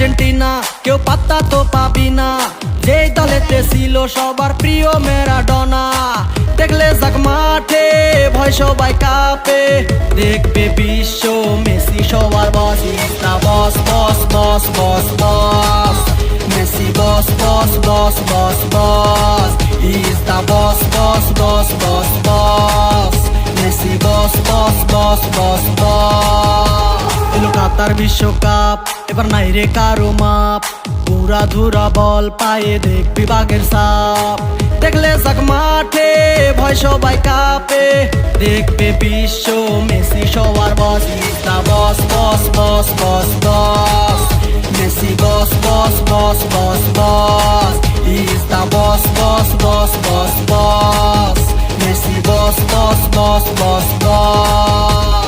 Argentina, কেউ পাত্তা তো পাবি না। যেই দলেতে ছিল সবার প্রিয় ম্যারাডোনা, দেখলে যাক মাঠে ভয় সবাই কাঁপে। দেখবে বিশ্ব মেসি সবার boss, is the boss boss boss boss boss. Messi boss boss boss boss boss, is the boss boss boss boss boss. Messi boss boss boss boss boss. এলো কাতার বিশ্বকাপ, এবার নাই রে কারো মাপ। পুরা ধুরা বল পায়ে দেখবি বাঘের সাপ। দেখলে যাক মাঠে ভয় সবাই কাঁপে। দেখবে বিশ্ব মেসি সবার boss, is the boss boss boss boss boss. Messi boss boss boss boss boss, is the boss boss boss boss boss. Messi boss boss boss boss boss.